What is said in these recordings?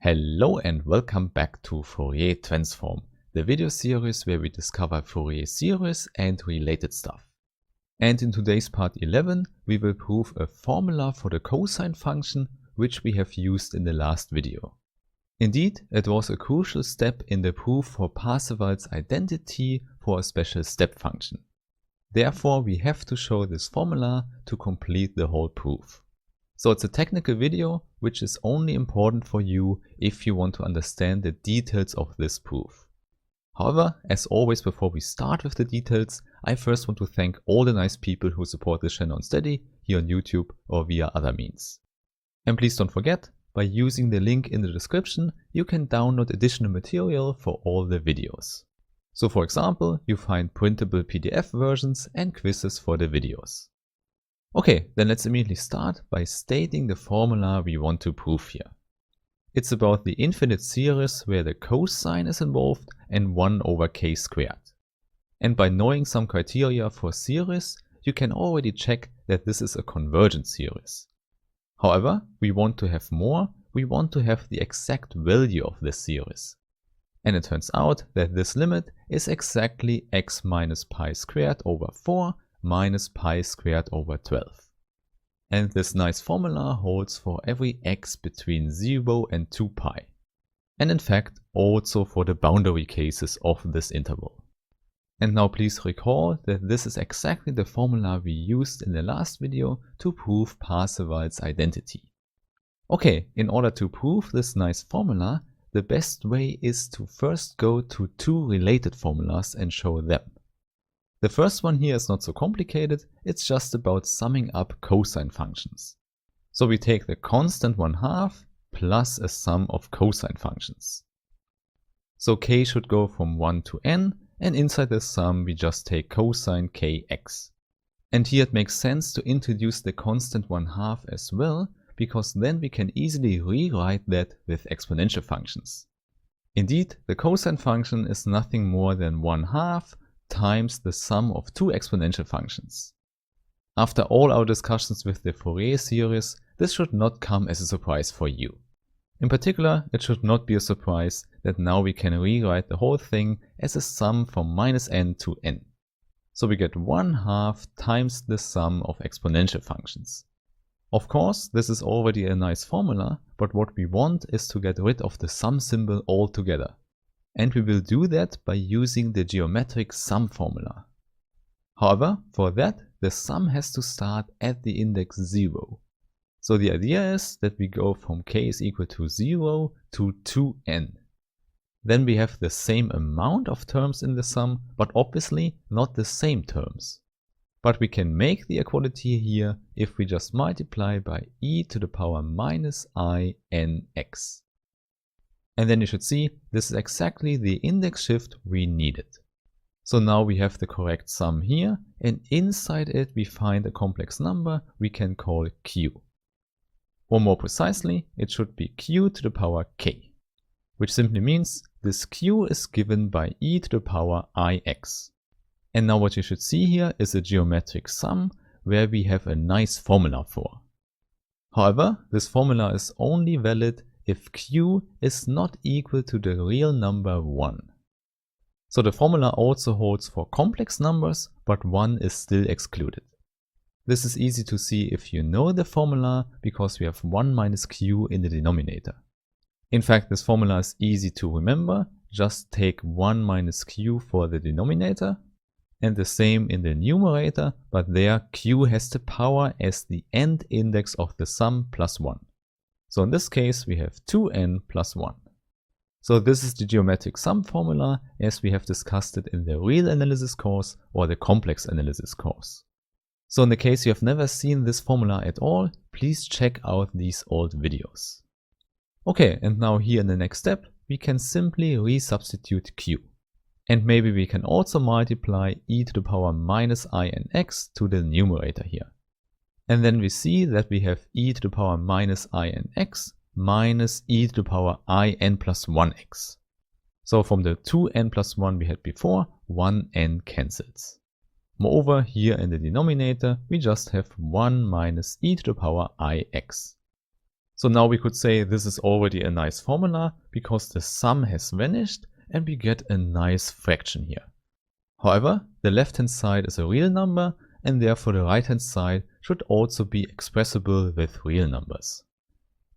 Hello and welcome back to Fourier Transform, the video series where we discover Fourier series and related stuff. And in today's part 11, we will prove a formula for the cosine function which we have used in the last video. Indeed, it was a crucial step in the proof for Parseval's identity for a special step function. Therefore, we have to show this formula to complete the whole proof. So it's a technical video which is only important for you if you want to understand the details of this proof. However, as always before we start with the details, I first want to thank all the nice people who support this channel on Steady, here on YouTube or via other means. And please don't forget, by using the link in the description, you can download additional material for all the videos. So for example, you find printable PDF versions and quizzes for the videos. Okay, then let's immediately start by stating the formula we want to prove here. It's about the infinite series where the cosine is involved and 1 over k squared. And by knowing some criteria for series, you can already check that this is a convergent series. However, we want to have more, we want to have the exact value of this series. And it turns out that this limit is exactly x minus pi squared over 4 minus pi squared over 12. And this nice formula holds for every x between 0 and 2 pi. And in fact also for the boundary cases of this interval. And now please recall that this is exactly the formula we used in the last video to prove Parseval's identity. Okay, in order to prove this nice formula, the best way is to first go to two related formulas and show them. The first one here is not so complicated, it's just about summing up cosine functions. So we take the constant 1/2 plus a sum of cosine functions. So k should go from 1 to n, and inside the sum we just take cosine kx. And here it makes sense to introduce the constant 1/2 as well, because then we can easily rewrite that with exponential functions. Indeed, the cosine function is nothing more than 1/2 times the sum of two exponential functions. After all our discussions with the Fourier series, this should not come as a surprise for you. In particular, it should not be a surprise that now we can rewrite the whole thing as a sum from -n to n. So we get 1/2 times the sum of exponential functions. Of course, this is already a nice formula, but what we want is to get rid of the sum symbol altogether. And we will do that by using the geometric sum formula. However, for that, the sum has to start at the index 0. So the idea is that we go from k is equal to 0 to 2n. Then we have the same amount of terms in the sum, but obviously not the same terms. But we can make the equality here if we just multiply by e to the power minus I n x. And then you should see this is exactly the index shift we needed. So now we have the correct sum here, and inside it we find a complex number we can call q. Or more precisely, it should be q to the power k, which simply means this q is given by e to the power ix. And now what you should see here is a geometric sum where we have a nice formula for. However, this formula is only valid if q is not equal to the real number 1. So the formula also holds for complex numbers, but 1 is still excluded. This is easy to see if you know the formula, because we have 1 minus q in the denominator. In fact, this formula is easy to remember. Just take 1 minus q for the denominator, and the same in the numerator, but there q has the power as the end index of the sum plus 1. So in this case we have 2n plus 1. So this is the geometric sum formula as we have discussed it in the real analysis course or the complex analysis course. So in the case you have never seen this formula at all, please check out these old videos. Okay, and now here in the next step we can simply resubstitute q. And maybe we can also multiply e to the power minus I n x to the numerator here. And then we see that we have e to the power minus I n x minus e to the power I n plus 1x. So from the 2n plus 1 we had before, 1n cancels. Moreover, here in the denominator we just have 1 minus e to the power ix. So now we could say this is already a nice formula because the sum has vanished and we get a nice fraction here. However, the left hand side is a real number and therefore the right hand side should also be expressible with real numbers.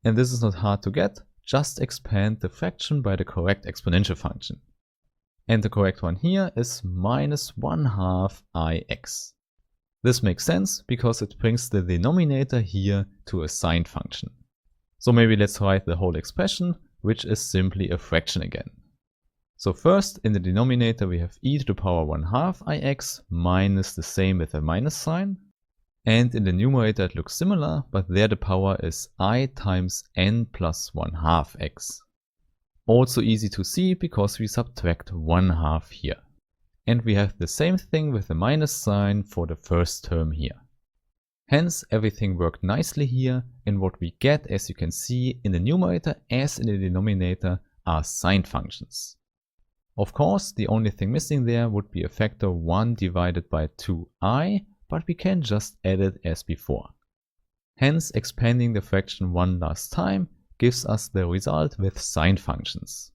And this is not hard to get, just expand the fraction by the correct exponential function. And the correct one here is minus 1/2 ix. This makes sense because it brings the denominator here to a sine function. So maybe let's write the whole expression, which is simply a fraction again. So first in the denominator we have e to the power 1/2 ix minus the same with a minus sign. And in the numerator it looks similar, but there the power is I times n plus 1/2 x. Also easy to see because we subtract 1/2 here. And we have the same thing with the minus sign for the first term here. Hence everything worked nicely here, and what we get, as you can see, in the numerator as in the denominator are sine functions. Of course, the only thing missing there would be a factor 1 divided by 2i, but we can just add it as before. Hence expanding the fraction one last time gives us the result with sine functions.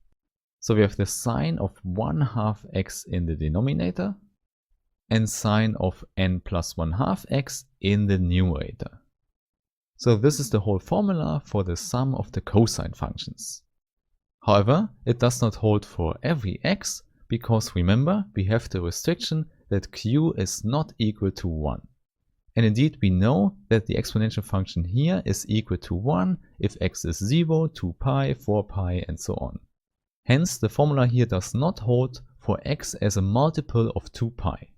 So we have the sine of 1/2 x in the denominator and sine of n plus 1/2 x in the numerator. So this is the whole formula for the sum of the cosine functions. However, it does not hold for every x because remember we have the restriction that q is not equal to 1. And indeed we know that the exponential function here is equal to 1 if x is 0, 2 pi, 4 pi and so on. Hence the formula here does not hold for x as a multiple of 2 pi.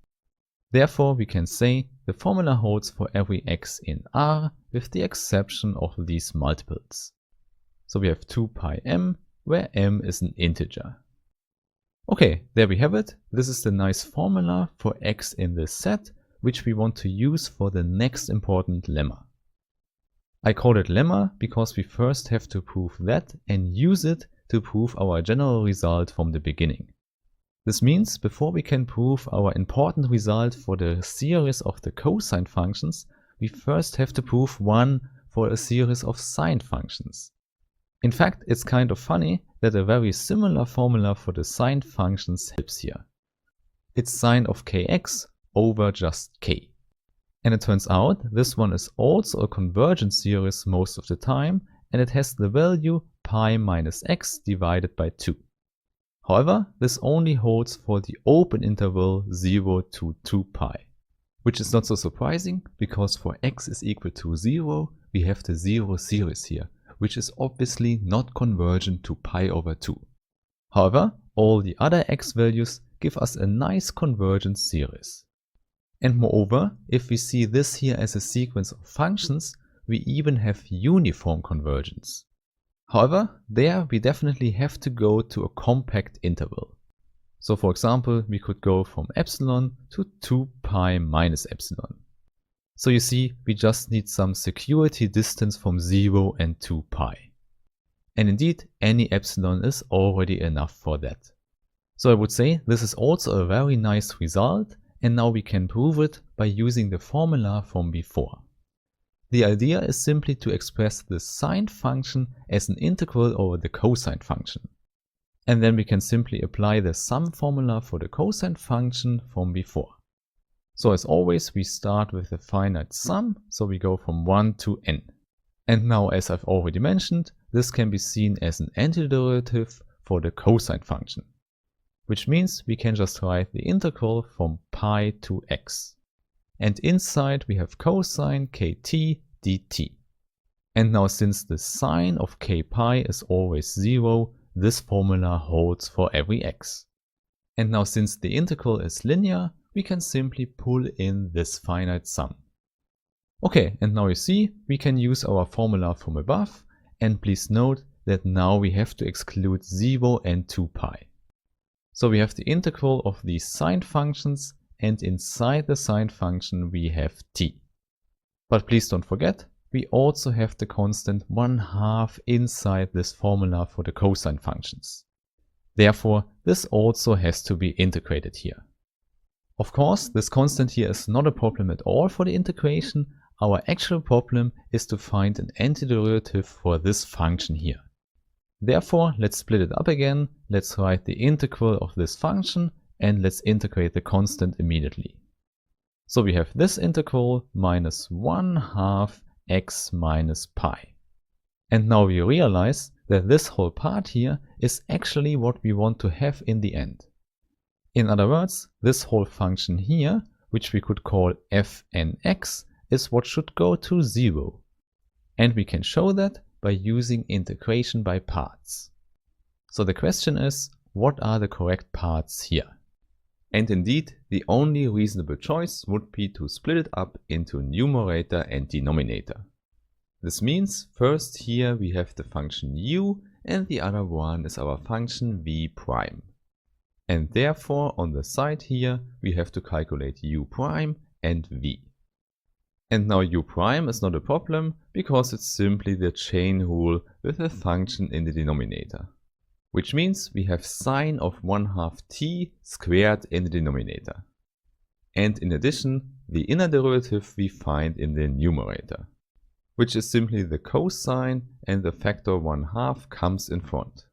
Therefore we can say the formula holds for every x in R with the exception of these multiples. So we have 2 pi m where m is an integer. Okay, there we have it. This is the nice formula for x in this set, which we want to use for the next important lemma. I call it lemma because we first have to prove that and use it to prove our general result from the beginning. This means before we can prove our important result for the series of the cosine functions, we first have to prove one for a series of sine functions. In fact, it's kind of funny that a very similar formula for the sine functions helps here. It's sine of kx over just k. And it turns out this one is also a convergent series most of the time, and it has the value pi minus x divided by 2. However, this only holds for the open interval 0 to 2 pi, which is not so surprising because for x is equal to 0, we have the 0 series here, which is obviously not convergent to pi over 2. However, all the other x values give us a nice convergent series. And moreover, if we see this here as a sequence of functions, we even have uniform convergence. However, there we definitely have to go to a compact interval. So for example, we could go from epsilon to 2 pi minus epsilon. So you see, we just need some security distance from 0 and 2 pi. And indeed, any epsilon is already enough for that. So I would say this is also a very nice result, and now we can prove it by using the formula from before. The idea is simply to express the sine function as an integral over the cosine function. And then we can simply apply the sum formula for the cosine function from before. So as always, we start with a finite sum, so we go from 1 to n. And now, as I've already mentioned, this can be seen as an antiderivative for the cosine function, which means we can just write the integral from pi to x. And inside we have cosine kt dt. And now since the sine of k pi is always 0, this formula holds for every x. And now since the integral is linear, we can simply pull in this finite sum. Okay, and now you see we can use our formula from above, and please note that now we have to exclude 0 and 2 pi. So we have the integral of these sine functions, and inside the sine function we have t. But please don't forget, we also have the constant 1/2 inside this formula for the cosine functions. Therefore, this also has to be integrated here. Of course, this constant here is not a problem at all for the integration. our actual problem is to find an antiderivative for this function here. Therefore, let's split it up again. Let's write the integral of this function and let's integrate the constant immediately. So we have this integral minus 1/2 x minus pi. And now we realize that this whole part here is actually what we want to have in the end. In other words, this whole function here, which we could call f(n)x, is what should go to 0. And we can show that by using integration by parts. So the question is, what are the correct parts here? And indeed, the only reasonable choice would be to split it up into numerator and denominator. This means first here we have the function u and the other one is our function v prime. And therefore on the side here we have to calculate u prime and v. And now u prime is not a problem because it's simply the chain rule with a function in the denominator. Which means we have sine of 1/2 t squared in the denominator. And in addition, the inner derivative we find in the numerator, which is simply the cosine and the factor 1/2 comes in front.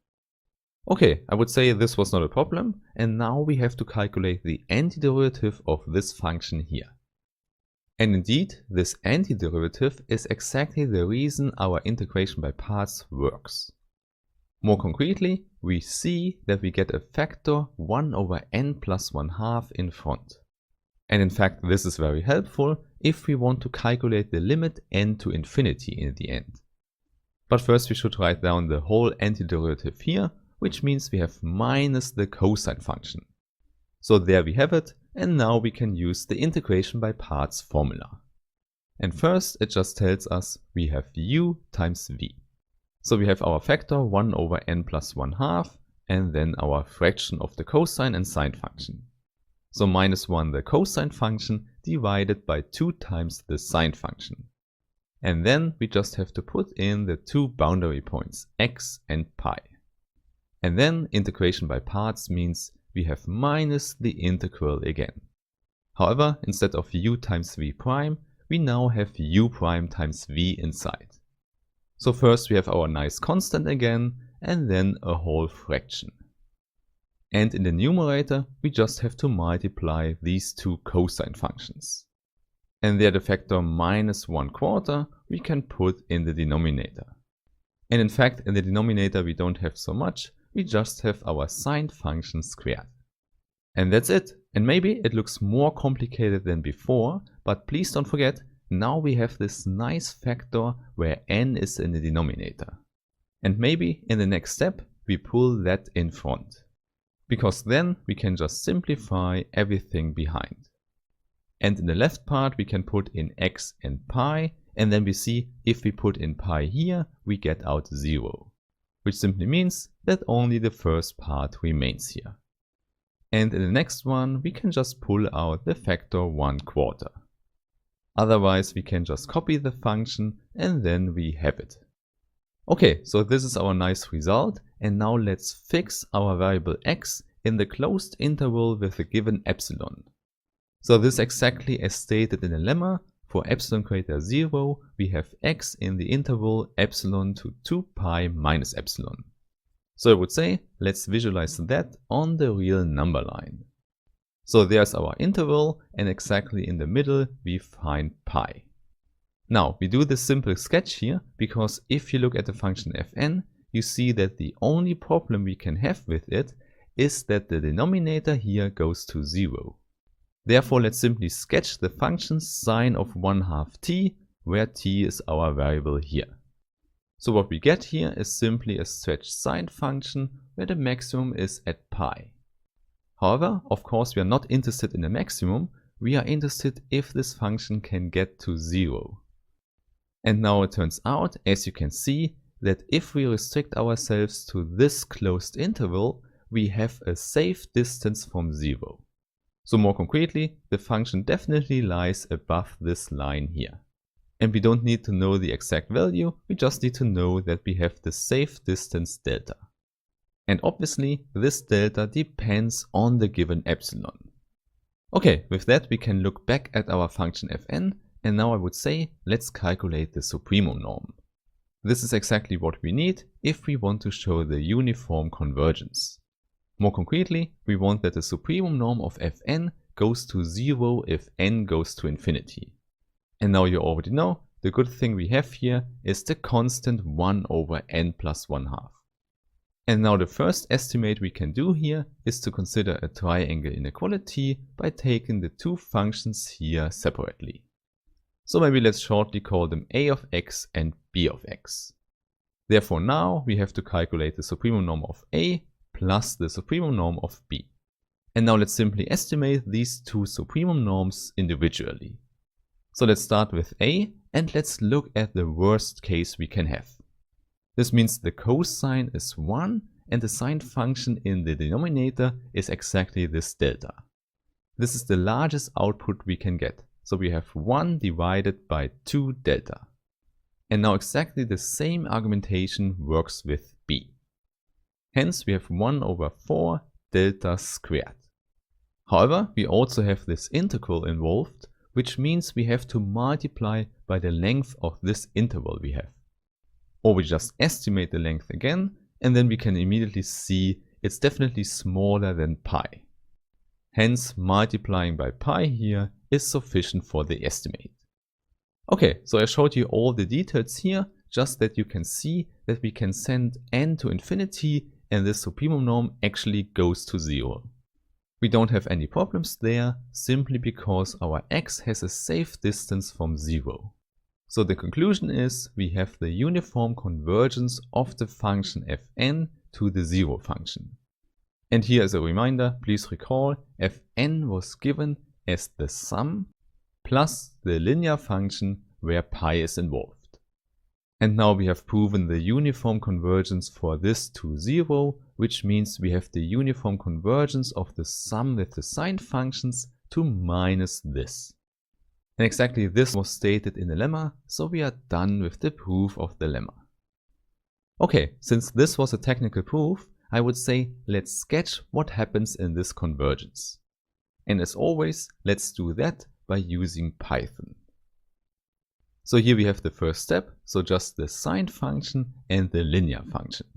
Okay, I would say this was not a problem, and now we have to calculate the antiderivative of this function here. And indeed, this antiderivative is exactly the reason our integration by parts works. More concretely, we see that we get a factor 1/n plus 1/2 in front. And in fact, this is very helpful if we want to calculate the limit n to infinity in the end. But first we should write down the whole antiderivative here, which means we have minus the cosine function. So there we have it, and now we can use the integration by parts formula. And first it just tells us we have u times v. So we have our factor 1/n plus 1/2 and then our fraction of the cosine and sine function. So minus 1 the cosine function divided by 2 times the sine function. And then we just have to put in the two boundary points x and pi. And then integration by parts means we have minus the integral again. However, instead of u times v prime, we now have u prime times v inside. So first we have our nice constant again, and then a whole fraction. And in the numerator, we just have to multiply these two cosine functions. And there the factor minus 1/4 we can put in the denominator. And in fact, in the denominator we don't have so much, we just have our sine function squared. And that's it. And maybe it looks more complicated than before, but please don't forget, now we have this nice factor where n is in the denominator. And maybe in the next step we pull that in front. Because then we can just simplify everything behind. And in the left part we can put in x and pi, and then we see if we put in pi here, we get out 0. Which simply means that only the first part remains here. And in the next one we can just pull out the factor 1/4. Otherwise we can just copy the function and then we have it. Okay, so this is our nice result, and now let's fix our variable x in the closed interval with the given epsilon. So this is exactly as stated in the lemma. For epsilon greater 0, we have x in the interval epsilon to 2 pi minus epsilon. So I would say, let's visualize that on the real number line. So there's our interval, and exactly in the middle we find pi. Now, we do this simple sketch here, because if you look at the function fn, you see that the only problem we can have with it is that the denominator here goes to 0. Therefore, let's simply sketch the function sine of 1/2 t, where t is our variable here. So what we get here is simply a stretched sine function where the maximum is at pi. However, of course, we are not interested in the maximum, we are interested if this function can get to 0. And now it turns out, as you can see, that if we restrict ourselves to this closed interval, we have a safe distance from 0. So more concretely, the function definitely lies above this line here. And we don't need to know the exact value, we just need to know that we have the safe distance delta. And obviously, this delta depends on the given epsilon. Okay, with that we can look back at our function fn and now I would say let's calculate the supremum norm. This is exactly what we need if we want to show the uniform convergence. More concretely, we want that the supremum norm of Fn goes to 0 if n goes to infinity. And now you already know, the good thing we have here is the constant 1 over n plus 1/2. And now the first estimate we can do here is to consider a triangle inequality by taking the two functions here separately. So maybe let's shortly call them a of x and b of x. Therefore now we have to calculate the supremum norm of a plus the supremum norm of b. And now let's simply estimate these two supremum norms individually. So let's start with a and let's look at the worst case we can have. This means the cosine is 1 and the sine function in the denominator is exactly this delta. This is the largest output we can get. So we have 1 divided by 2 delta. And now exactly the same argumentation works with b. Hence we have 1 over 4 delta squared. However, we also have this integral involved, which means we have to multiply by the length of this interval we have. Or we just estimate the length again, and then we can immediately see it's definitely smaller than pi. Hence, multiplying by pi here is sufficient for the estimate. Okay, so I showed you all the details here, just that you can see that we can send n to infinity and the supremum norm actually goes to 0. We don't have any problems there, simply because our x has a safe distance from 0. So the conclusion is we have the uniform convergence of the function fn to the 0 function. And here as a reminder, please recall fn was given as the sum plus the linear function where pi is involved. And now we have proven the uniform convergence for this to 0, which means we have the uniform convergence of the sum with the sine functions to minus this. And exactly this was stated in the lemma, so we are done with the proof of the lemma. Okay, since this was a technical proof, I would say let's sketch what happens in this convergence. And as always, let's do that by using Python. So here we have the first step, so just the sine function and the linear function.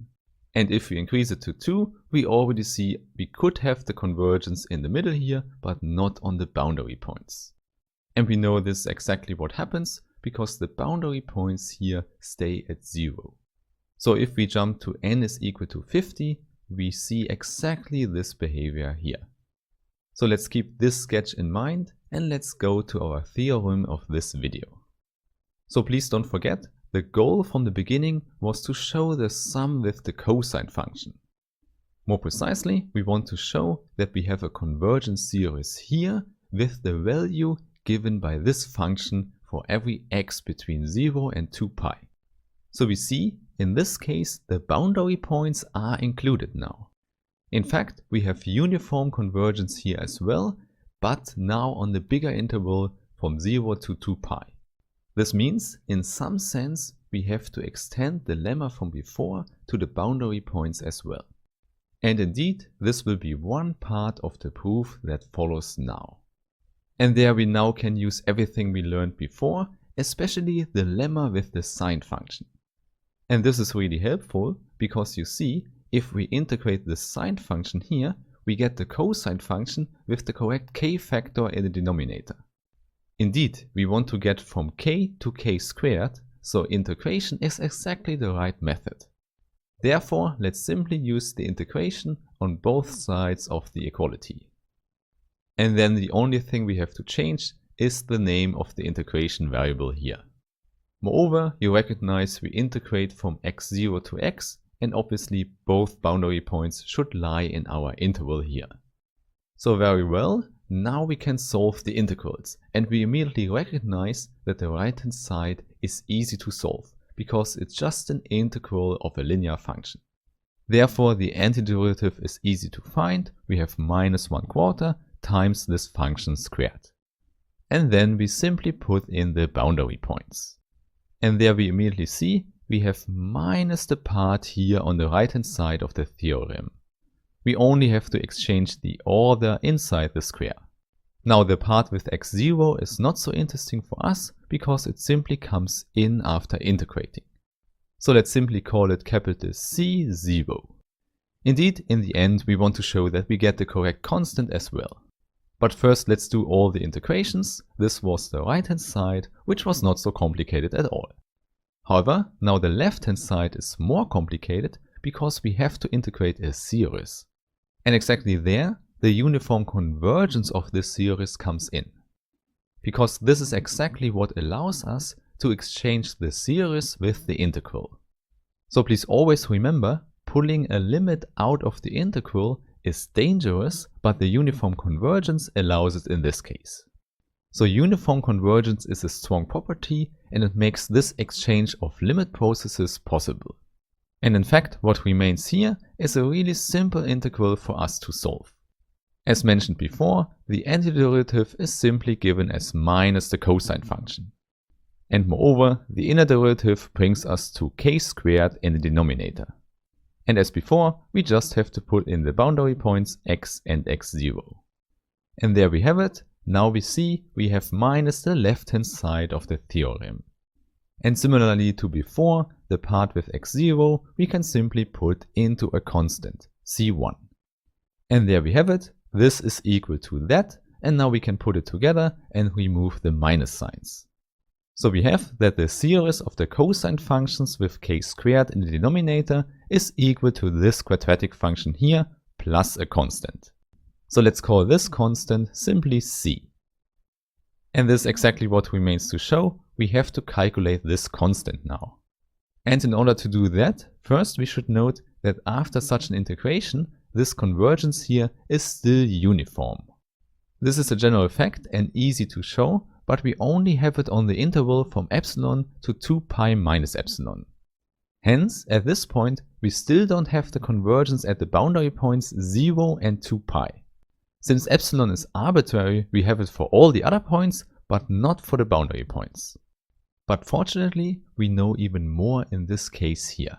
And if we increase it to 2, we already see we could have the convergence in the middle here, but not on the boundary points. And we know this is exactly what happens, because the boundary points here stay at 0. So if we jump to n is equal to 50, we see exactly this behavior here. So let's keep this sketch in mind and let's go to our theorem of this video. So please don't forget, the goal from the beginning was to show the sum with the cosine function. More precisely, we want to show that we have a convergence series here with the value given by this function for every x between 0 and 2 pi. So we see, in this case, the boundary points are included now. In fact, we have uniform convergence here as well, but now on the bigger interval from 0 to 2 pi. This means, in some sense, we have to extend the lemma from before to the boundary points as well. And indeed, this will be one part of the proof that follows now. And there we now can use everything we learned before, especially the lemma with the sine function. And this is really helpful because you see, if we integrate the sine function here, we get the cosine function with the correct k factor in the denominator. Indeed, we want to get from k to k squared, so integration is exactly the right method. Therefore, let's simply use the integration on both sides of the equality. And then the only thing we have to change is the name of the integration variable here. Moreover, you recognize we integrate from x0 to x, and obviously both boundary points should lie in our interval here. So very well, now we can solve the integrals, and we immediately recognize that the right-hand side is easy to solve, because it's just an integral of a linear function. Therefore, the antiderivative is easy to find. We have minus 1/4 times this function squared. And then we simply put in the boundary points. And there we immediately see we have minus the part here on the right-hand side of the theorem. We only have to exchange the order inside the square. Now the part with x0 is not so interesting for us because it simply comes in after integrating. So let's simply call it capital C0. Indeed, in the end, we want to show that we get the correct constant as well. But first, let's do all the integrations. This was the right-hand side, which was not so complicated at all. However, now the left-hand side is more complicated because we have to integrate a series. And exactly there, the uniform convergence of this series comes in. Because this is exactly what allows us to exchange the series with the integral. So please always remember, pulling a limit out of the integral is dangerous, but the uniform convergence allows it in this case. So uniform convergence is a strong property and it makes this exchange of limit processes possible. And in fact, what remains here is a really simple integral for us to solve. As mentioned before, the antiderivative is simply given as minus the cosine function. And moreover, the inner derivative brings us to k squared in the denominator. And as before, we just have to put in the boundary points x and x0. And there we have it. Now we see we have minus the left-hand side of the theorem. And similarly to before, the part with x0 we can simply put into a constant, c1. And there we have it. This is equal to that. And now we can put it together and remove the minus signs. So we have that the series of the cosine functions with k squared in the denominator is equal to this quadratic function here plus a constant. So let's call this constant simply c. And this is exactly what remains to show. We have to calculate this constant now. And in order to do that, first we should note that after such an integration, this convergence here is still uniform. This is a general fact and easy to show, but we only have it on the interval from epsilon to 2 pi minus epsilon. Hence, at this point, we still don't have the convergence at the boundary points 0 and 2 pi. Since epsilon is arbitrary, we have it for all the other points, but not for the boundary points. But fortunately, we know even more in this case here.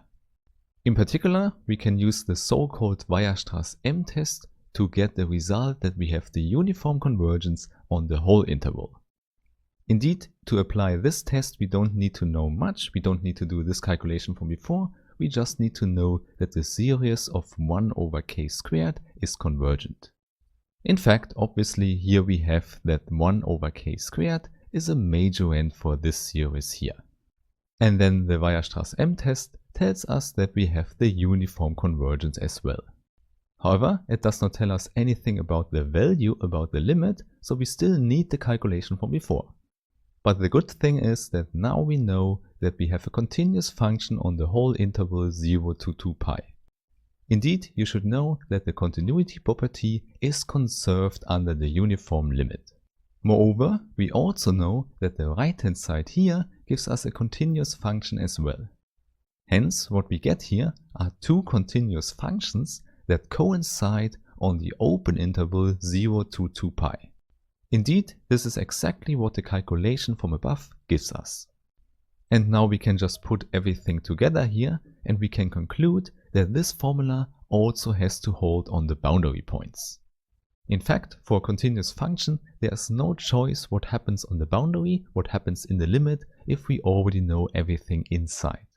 In particular, we can use the so-called Weierstrass M-test to get the result that we have the uniform convergence on the whole interval. Indeed, to apply this test we don't need to know much, we don't need to do this calculation from before, we just need to know that the series of 1 over k squared is convergent. In fact, obviously here we have that 1 over k squared is a majorand for this series here. And then the Weierstrass M-test tells us that we have the uniform convergence as well. However, it does not tell us anything about the value, about the limit, so we still need the calculation from before. But the good thing is that now we know that we have a continuous function on the whole interval 0 to 2 pi. Indeed, you should know that the continuity property is conserved under the uniform limit. Moreover, we also know that the right-hand side here gives us a continuous function as well. Hence, what we get here are two continuous functions that coincide on the open interval 0 to 2 pi. Indeed, this is exactly what the calculation from above gives us. And now we can just put everything together here and we can conclude that this formula also has to hold on the boundary points. In fact, for a continuous function, there is no choice what happens on the boundary, what happens in the limit, if we already know everything inside.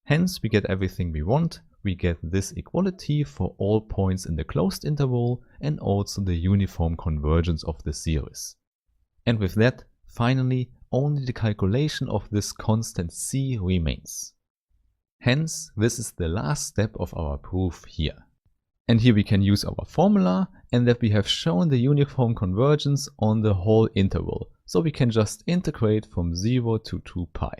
Hence, we get everything we want. We get this equality for all points in the closed interval and also the uniform convergence of the series. And with that, finally, only the calculation of this constant c remains. Hence, this is the last step of our proof here. And here we can use our formula and that we have shown the uniform convergence on the whole interval. So we can just integrate from 0 to 2 pi.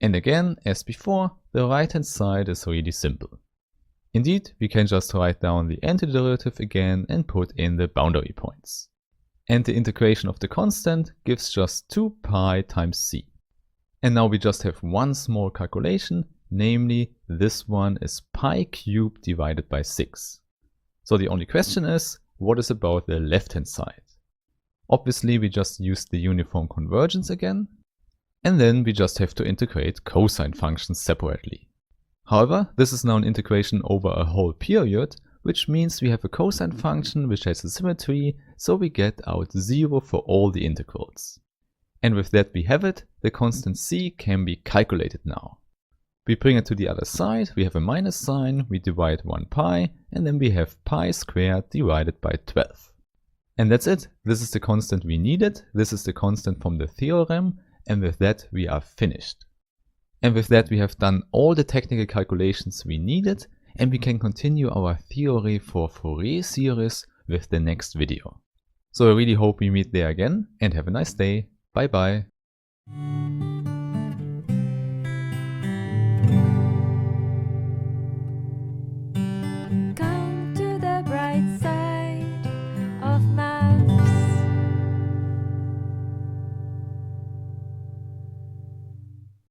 And again, as before, the right-hand side is really simple. Indeed, we can just write down the antiderivative again and put in the boundary points. And the integration of the constant gives just 2 pi times c. And now we just have one small calculation, namely this one is pi cubed divided by 6. So the only question is, what is about the left-hand side? Obviously, we just use the uniform convergence again. And then we just have to integrate cosine functions separately. However, this is now an integration over a whole period, which means we have a cosine function which has a symmetry, so we get out 0 for all the integrals. And with that we have it, the constant c can be calculated now. We bring it to the other side, we have a minus sign, we divide 1 pi, and then we have pi squared divided by 12. And that's it. This is the constant we needed, this is the constant from the theorem, and with that we are finished. And with that we have done all the technical calculations we needed, and we can continue our theory for Fourier series with the next video. So I really hope we meet there again, and have a nice day. Bye bye.